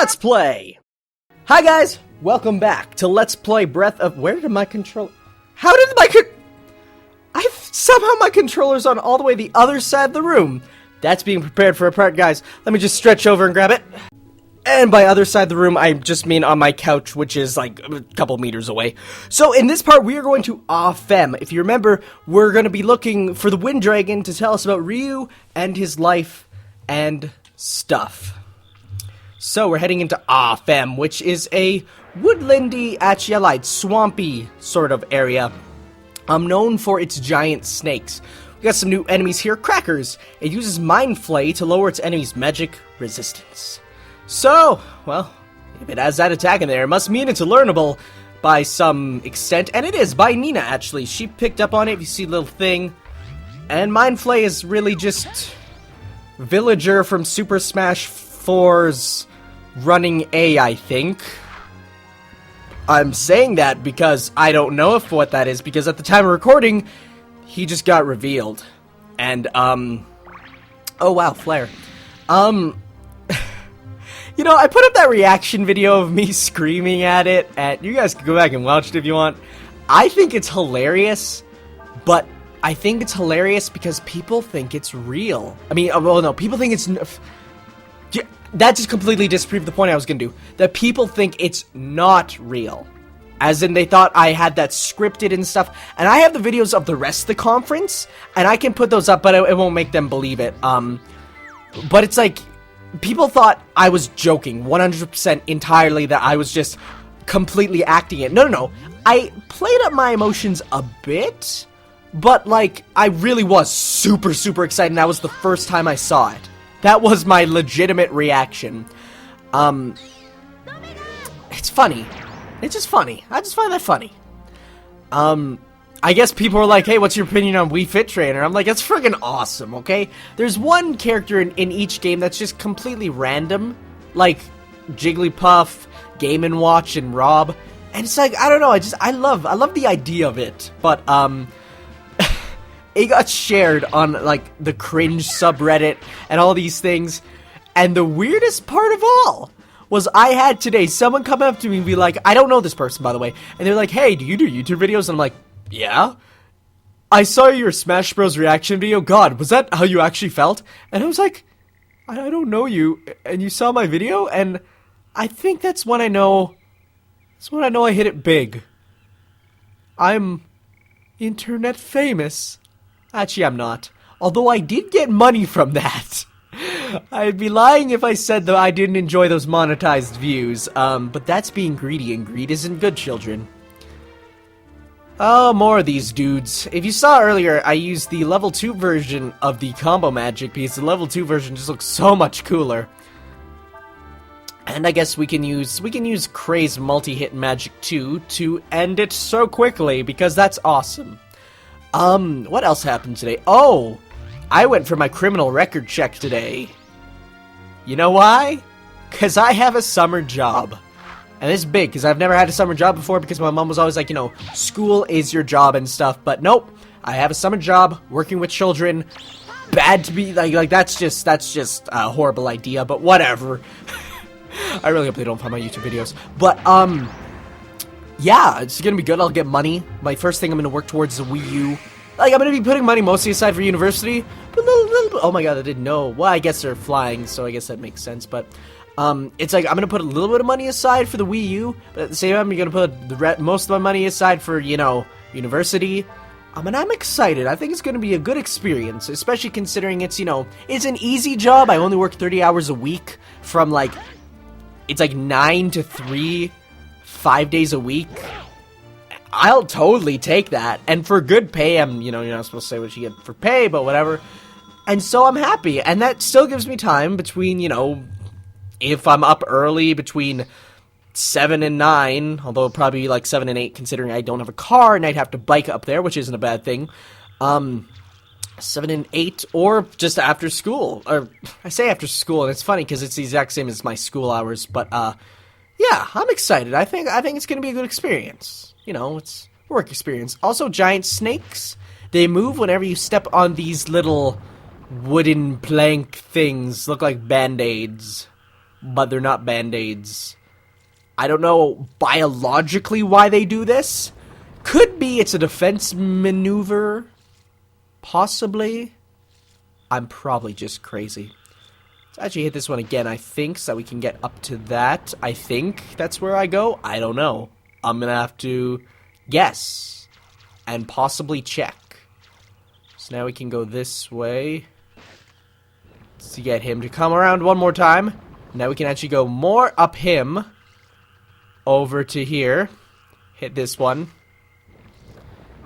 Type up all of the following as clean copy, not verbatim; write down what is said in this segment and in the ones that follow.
Let's Play! Hi guys, welcome back to Let's Play Breath of... Where did my controller... How did my somehow my controller's on all the way the other side of the room. That's being prepared for a part, guys. Let me just stretch over and grab it. And by other side of the room, I just mean on my couch, which is like a couple meters away. So in this part, we are going to Fem. If you remember, we're going to be looking for the Wind Dragon to tell us about Ryu and his life and stuff. So we're heading into Fem, which is a woodlandy, actually light, swampy sort of area. Known for its giant snakes. We got some new enemies here, Crackers. It uses Mind Flay to lower its enemy's magic resistance. So, well, if it has that attack in there, it must mean it's learnable by some extent. And it is, by Nina, actually. She picked up on it, if you see the little thing. And Mind Flay is really just Villager from Super Smash 4's running A, I think. I'm saying that because I don't know what that is, because at the time of recording, he just got revealed. And, oh wow, Flare. You know, I put up that reaction video of me screaming at it, and you guys can go back and watch it if you want. I think it's hilarious, but I think it's hilarious because people think it's real. I mean, well, no, people think it's... That just completely disproved the point I was gonna do. That people think it's not real. As in, they thought I had that scripted and stuff. And I have the videos of the rest of the conference, and I can put those up, but it won't make them believe it. But it's like... People thought I was joking 100% entirely, that I was just completely acting it. No. I played up my emotions a bit, but, like, I really was super, super excited, and that was the first time I saw it. That was my legitimate reaction. It's funny. It's just funny. I just find that funny. I guess people are like, hey, what's your opinion on Wii Fit Trainer? I'm like, that's friggin' awesome, okay? There's one character in each game that's just completely random, like Jigglypuff, Game & Watch, and Rob, and it's like, I don't know, I love the idea of it, but, it got shared on, like, the cringe subreddit and all these things, and the weirdest part of all was I had today someone come up to me and be like, I don't know this person, by the way, and they're like, hey, do you do YouTube videos? And I'm like, yeah? I saw your Smash Bros. Reaction video. God, was that how you actually felt? And I was like, I don't know you, and you saw my video? And I think that's when I know I hit it big. I'm internet famous. Actually, I'm not. Although I did get money from that. I'd be lying if I said that I didn't enjoy those monetized views. But that's being greedy, and greed isn't good, children. Oh, more of these dudes. If you saw earlier, I used the level 2 version of the combo magic because the level 2 version just looks so much cooler. And I guess we can use Craze multi-hit magic too to end it so quickly because that's awesome. What else happened today? Oh, I went for my criminal record check today. You know why? Because I have a summer job. And it's big, because I've never had a summer job before, because my mom was always like, you know, school is your job and stuff. But nope, I have a summer job, working with children. Bad to be, like that's just a horrible idea, but whatever. I really hope they don't find my YouTube videos. But, yeah, it's gonna be good. I'll get money. My first thing I'm gonna work towards is a Wii U. Like, I'm gonna be putting money mostly aside for university. But oh my god, I didn't know. Well, I guess they're flying, so I guess that makes sense, but... it's like, I'm gonna put a little bit of money aside for the Wii U, but at the same time, I'm gonna put most of my money aside for, you know, university. And I'm excited. I think it's gonna be a good experience, especially considering it's, you know, it's an easy job. I only work 30 hours a week from, like, it's like 9 to 3, 5 days a week. I'll totally take that. And for good pay, you know, you're not supposed to say what you get for pay, but whatever. And so I'm happy. And that still gives me time between, you know, if I'm up early between 7 and 9, although probably like 7 and 8 considering I don't have a car and I'd have to bike up there, which isn't a bad thing. 7 and 8, or just after school. Or, I say after school, and it's funny because it's the exact same as my school hours, but, yeah, I'm excited. I think it's gonna be a good experience. You know, it's a work experience. Also, giant snakes. They move whenever you step on these little wooden plank things. Look like Band-Aids. but they're not band-aids. I don't know biologically why they do this. Could be it's a defense maneuver. Possibly. I'm probably just crazy. Let's actually hit this one again, I think, so that we can get up to that. I think that's where I go. I don't know. I'm gonna have to guess and possibly check. So now we can go this way to get him to come around one more time. Now we can actually go more up him over to here. Hit this one.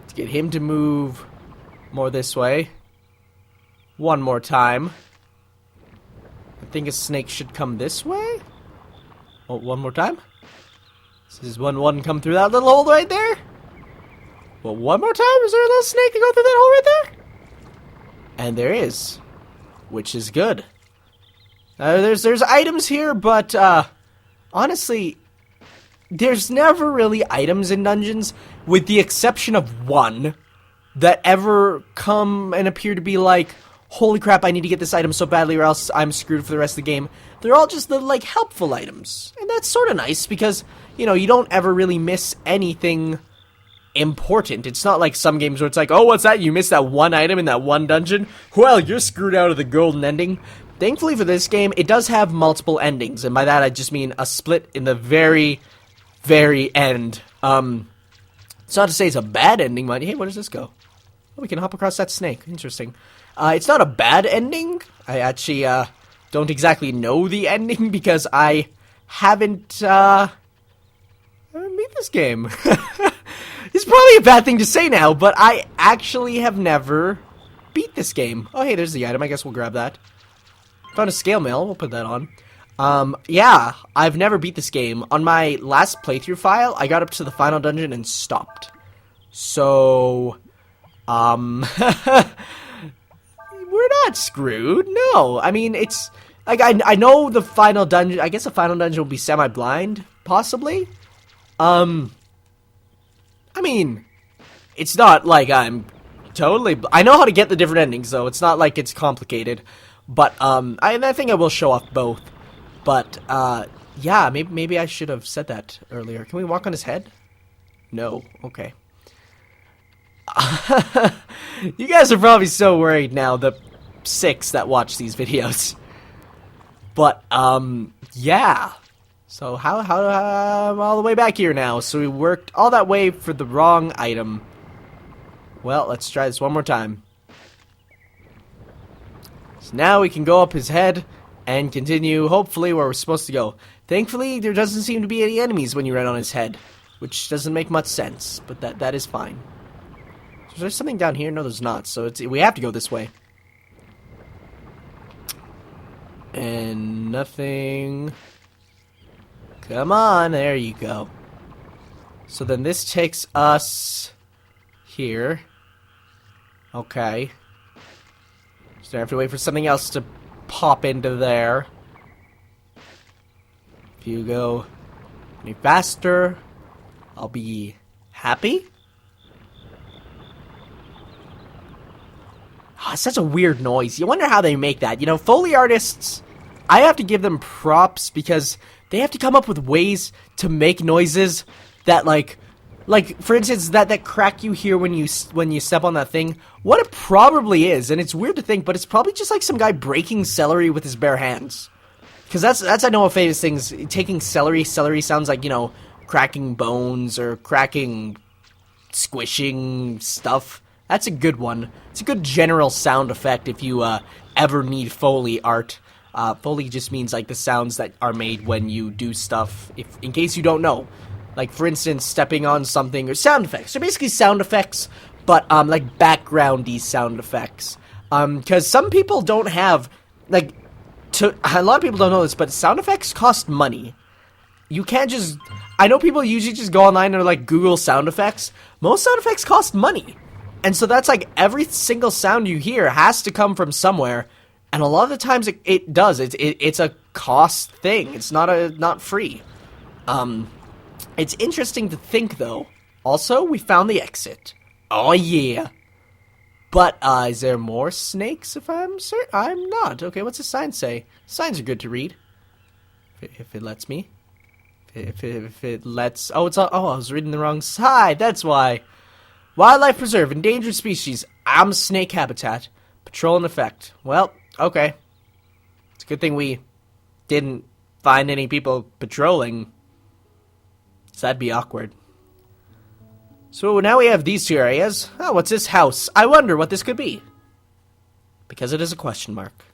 To get him to move more this way. One more time. I think a snake should come this way. Oh, one more time. Does one come through that little hole right there? Well, one more time. Is there a little snake to go through that hole right there? And there is, which is good. There's items here, but honestly, there's never really items in dungeons, with the exception of one, that ever come and appear to be like, holy crap, I need to get this item so badly or else I'm screwed for the rest of the game. They're all just the, like, helpful items. And that's sort of nice because, you know, you don't ever really miss anything important. It's not like some games where it's like, oh, what's that? You missed that one item in that one dungeon? Well, you're screwed out of the golden ending. Thankfully for this game, it does have multiple endings. And by that, I just mean a split in the very, very end. It's not to say it's a bad ending, but hey, where does this go? Oh, we can hop across that snake. Interesting. It's not a bad ending. I actually don't exactly know the ending because I haven't beat this game. It's probably a bad thing to say now, but I actually have never beat this game. Oh, hey, there's the item. I guess we'll grab that. Found a scale mail. We'll put that on. Yeah, I've never beat this game. On my last playthrough file, I got up to the final dungeon and stopped. So, we're not screwed. No, I mean, it's, like, I know the final dungeon, I guess the final dungeon will be semi-blind, possibly. I mean, it's not like I'm totally, I know how to get the different endings, though. It's not like it's complicated. But, I think I will show off both. But, yeah, maybe I should have said that earlier. Can we walk on his head? No. Okay. You guys are probably so worried now, the 6 that watch these videos. But, yeah. So, how I'm all the way back here now. So we worked all that way for the wrong item. Well, let's try this one more time. So now we can go up his head and continue, hopefully, where we're supposed to go. Thankfully, there doesn't seem to be any enemies when you run on his head, which doesn't make much sense, but that is fine. So is there something down here? No, there's not, so we have to go this way. And nothing. Come on, there you go. So then this takes us here. Okay. So I have to wait for something else to pop into there. If you go any faster, I'll be happy. Oh, it's such a weird noise. You wonder how they make that. You know, Foley artists, I have to give them props because they have to come up with ways to make noises that, like for instance, that crack you hear when you step on that thing. What it probably is, and it's weird to think, but it's probably just like some guy breaking celery with his bare hands. Because that's I know of famous things. Taking celery sounds like, you know, cracking bones or cracking, squishing stuff. That's a good one. It's a good general sound effect if you ever need Foley art. Foley just means like the sounds that are made when you do stuff, in case you don't know. Like, for instance, stepping on something, or sound effects. They're basically sound effects, but like background-y sound effects. Because some people don't have, like, a lot of people don't know this, but sound effects cost money. You can't just, I know people usually just go online and like Google sound effects. Most sound effects cost money. And so that's like every single sound you hear has to come from somewhere. And a lot of the times it does. It's a cost thing. It's not free. It's interesting to think, though. Also, we found the exit. Oh, yeah. But, is there more snakes, if I'm certain? I'm not. Okay, what's the sign say? Signs are good to read. If it lets me. If it lets... Oh, I was reading the wrong side. That's why. Wildlife Preserve. Endangered species. I'm snake habitat. Patrol in effect. Well, okay. It's a good thing we didn't find any people patrolling. So that'd be awkward. So now we have these two areas. Oh, what's this house? I wonder what this could be. Because it is a question mark.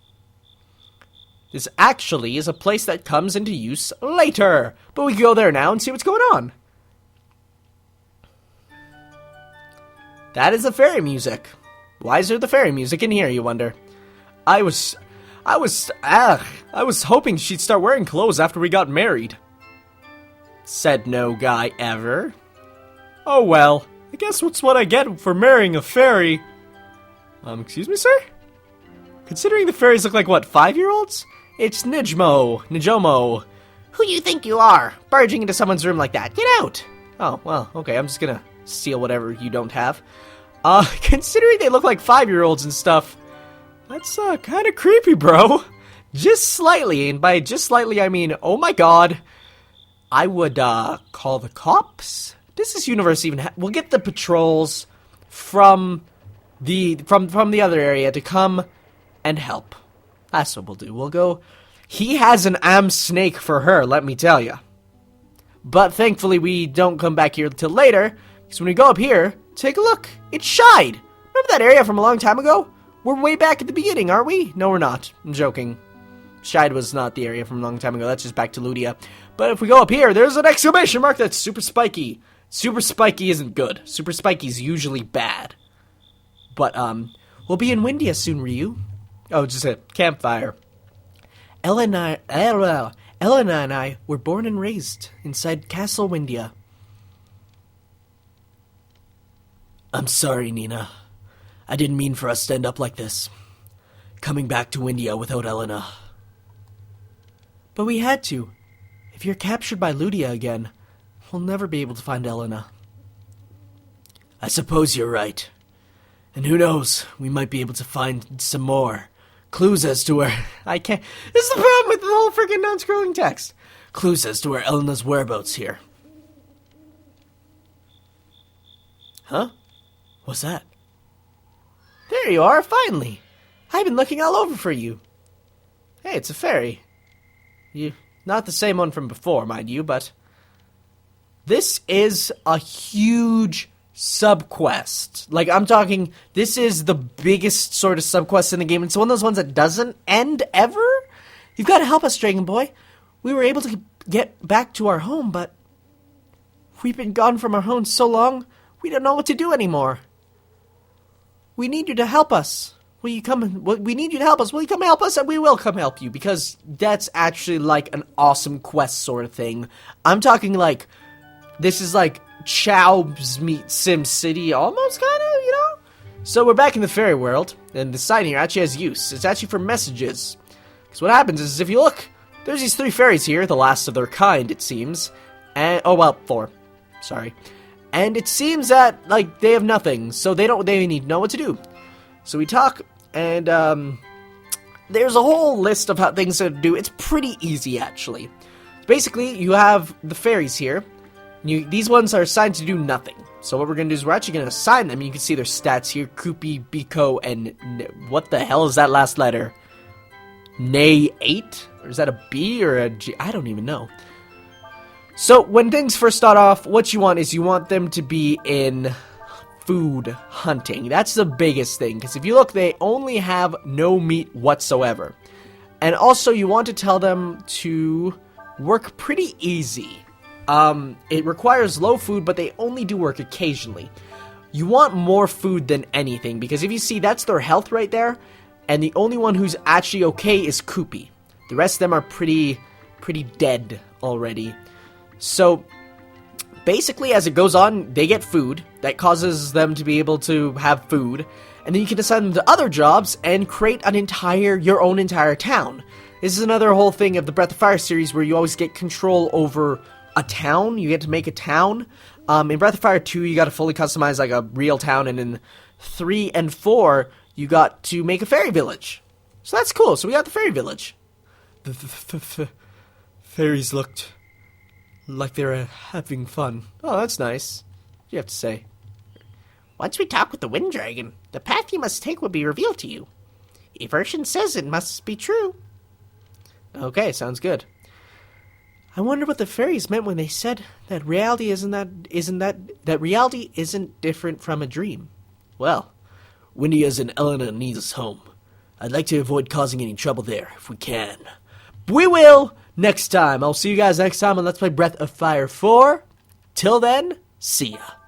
This actually is a place that comes into use later. But we can go there now and see what's going on. That is the fairy music. Why is there the fairy music in here, you wonder? I was hoping she'd start wearing clothes after we got married. Said no guy ever. Oh well, I guess that's what I get for marrying a fairy. Excuse me, sir? Considering the fairies look like, what, 5-year-olds? It's Nijomo. Who you think you are, barging into someone's room like that? Get out! Oh, well, okay, I'm just gonna steal whatever you don't have. Considering they look like 5-year-olds and stuff, that's, kinda creepy, bro. Just slightly, and by just slightly, I mean, oh my god. I would, call the cops? Does this universe even we'll get the patrols from the other area to come and help. That's what we'll do. We'll go... He has an snake for her, let me tell you. But thankfully we don't come back here till later, because when we go up here, take a look. It's Shide. Remember that area from a long time ago? We're way back at the beginning, aren't we? No, we're not. I'm joking. Shide was not the area from a long time ago. That's just back to Ludia. But if we go up here, there's an exclamation mark that's super spiky. Super spiky isn't good. Super spiky is usually bad. But, we'll be in Wyndia soon, Ryu. Oh, just a campfire. Elena and I were born and raised inside Castle Wyndia. I'm sorry, Nina. I didn't mean for us to end up like this. Coming back to Wyndia without Elena. But we had to. If you're captured by Ludia again, we'll never be able to find Elena. I suppose you're right. And who knows, we might be able to find some more clues as to where... I can't... This is the problem with the whole freaking non-scrolling text. Clues as to where Elena's whereabouts here. Huh? What's that? There you are, finally. I've been looking all over for you. Hey, it's a fairy. Not the same one from before, mind you, but... This is a huge subquest. Like, I'm talking, this is the biggest sort of subquest in the game. It's one of those ones that doesn't end ever. You've got to help us, Dragon Boy. We were able to get back to our home, but we've been gone from our home so long, we don't know what to do anymore. We need you to help us. Will you come? We need you to help us. Will you come help us? And we will come help you, because that's actually like an awesome quest sort of thing. I'm talking like, this is like Chow's meet Sim City, almost, kind of, you know? So we're back in the fairy world, and the sign here actually has use. It's actually for messages. Because what happens is, if you look, there's these 3 fairies here, the last of their kind, it seems. And, oh, well, 4. Sorry. And it seems that, like, they have nothing, so they need to know what to do. So we talk, and, there's a whole list of how things to do. It's pretty easy, actually. Basically, you have the fairies here. These ones are assigned to do nothing. So what we're going to do is we're actually going to assign them. You can see their stats here. Koopy, Biko, and... What the hell is that last letter? Nay 8? Or is that a B or a G? I don't even know. So when things first start off, what you want is you want them to be in food hunting. That's the biggest thing. Because if you look, they only have no meat whatsoever. And also you want to tell them to work pretty easy. It requires low food, but they only do work occasionally. You want more food than anything, because if you see, that's their health right there, and the only one who's actually okay is Koopy. The rest of them are pretty dead already. So, basically, as it goes on, they get food. That causes them to be able to have food, and then you can assign them to other jobs and create your own entire town. This is another whole thing of the Breath of Fire series where you always get control over a town. You get to make a town. In Breath of Fire 2, you got to fully customize like a real town, and in 3 and 4, you got to make a fairy village. So that's cool. So we got the fairy village. fairies looked like they were having fun. Oh, that's nice. What do you have to say? Once we talk with the Wind Dragon, the path you must take will be revealed to you. If Urshan says it must be true. Okay, sounds good. I wonder what the fairies meant when they said that reality that reality isn't different from a dream. Well, Wyndia's and Elena needs us home. I'd like to avoid causing any trouble there, if we can. We will next time. I'll see you guys next time on Let's Play Breath of Fire 4. Till then, see ya.